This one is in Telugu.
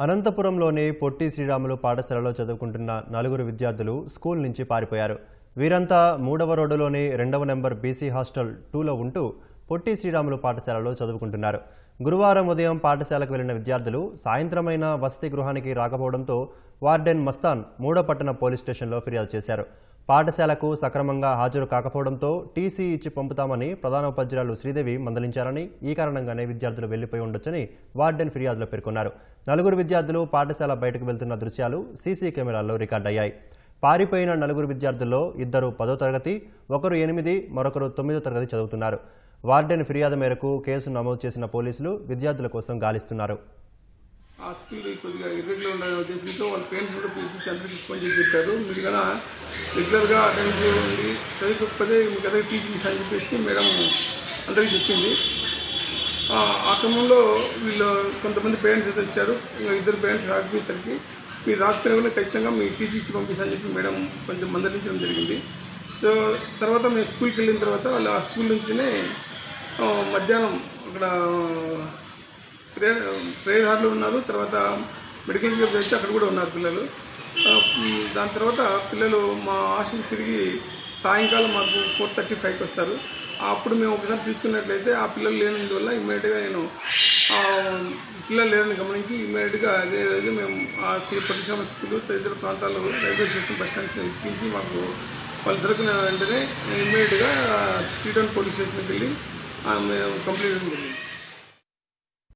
అనంతపురంలోని పొట్టి శ్రీరాములు పాఠశాలలో చదువుకుంటున్న నలుగురు విద్యార్థులు స్కూల్ నుంచి పారిపోయారు. వీరంతా 3వ రోడ్డులోని 2వ నెంబర్ బీసీ హాస్టల్ 2లో ఉంటూ పొట్టి శ్రీరాములు పాఠశాలలో చదువుకుంటున్నారు. గురువారం ఉదయం పాఠశాలకు వెళ్లిన విద్యార్థులు సాయంత్రమైన వసతి గృహానికి రాకపోవడంతో వార్డెన్ మస్తాన్ 3వ పట్టణ పోలీస్ స్టేషన్లో ఫిర్యాదు చేశారు. పాఠశాలకు సక్రమంగా హాజరు కాకపోవడంతో టీసీ ఇచ్చి పంపుతామని ప్రధానోపాధ్యాయులు శ్రీదేవి మందలించారని, ఈ కారణంగానే విద్యార్థులు వెళ్లిపోయి ఉండొచ్చని వార్డెన్ ఫిర్యాదులో పేర్కొన్నారు. నలుగురు విద్యార్థులు పాఠశాల బయటకు వెళ్తున్న దృశ్యాలు సీసీ కెమెరాల్లో రికార్డయ్యాయి. పారిపోయిన నలుగురు విద్యార్థుల్లో ఇద్దరు 10వ తరగతి, ఒకరు 8, మరొకరు 9వ తరగతి చదువుతున్నారు. వార్డెన్ ఫిర్యాదు మేరకు కేసు నమోదు చేసిన పోలీసులు విద్యార్థుల కోసం గాలిస్తున్నారు. ఆ స్కూల్ కొద్దిగా ఇర్రెగ్యులర్ ఉండాలనే ఉద్దేశంతో వాళ్ళ పేరెంట్స్ కూడా పిలిపించి అందరికీ ఫోన్ చేసి చెప్పారు. మీరు కన్నా రెగ్యులర్గా అటెండ్ చేయండి, చదువుకోకపోతే మీకు అందరికీ టీచింగ్స్ అని చెప్పేసి మేడం అందరికీ చెప్పింది. ఆ క్రమంలో వీళ్ళు కొంతమంది పేరెంట్స్ అయితే వచ్చారు. ఇంకా ఇద్దరు పేరెంట్స్ రాకపోయేసరికి మీరు రాకపోయినా కూడా ఖచ్చితంగా మీ టీసీ ఇచ్చి పంపిస్తారని చెప్పి మేడం కొంచెం మందలించడం జరిగింది. సో తర్వాత మేము స్కూల్కి వెళ్ళిన తర్వాత వాళ్ళు ఆ స్కూల్ నుంచినే మధ్యాహ్నం అక్కడ ప్రేయర్ హాల్లో ఉన్నారు. తర్వాత మెడికల్ క్యాంప్ చేస్తే అక్కడ కూడా ఉన్నారు పిల్లలు. దాని తర్వాత పిల్లలు మా హాస్టల్కి తిరిగి సాయంకాలం మాకు 4:35కి వస్తారు. అప్పుడు మేము ఒకసారి చూసుకున్నట్లయితే ఆ పిల్లలు లేనందువల్ల ఇమ్మీడియట్గా నేను పిల్లలు లేరని గమనించి ఇమ్మీడియట్గా అదే రోజు మేము పట్టిసీమ స్కూల్ తదితర ప్రాంతాల్లో రైల్వే స్టేషన్ బస్ స్టాండ్ ఎక్కించి మాకు వాళ్ళు దొరికిన వెంటనే ఇమ్మీడియట్గా 3 టౌన్ పోలీస్ స్టేషన్కి వెళ్ళి మేము కంప్లైంట్ జరిగింది.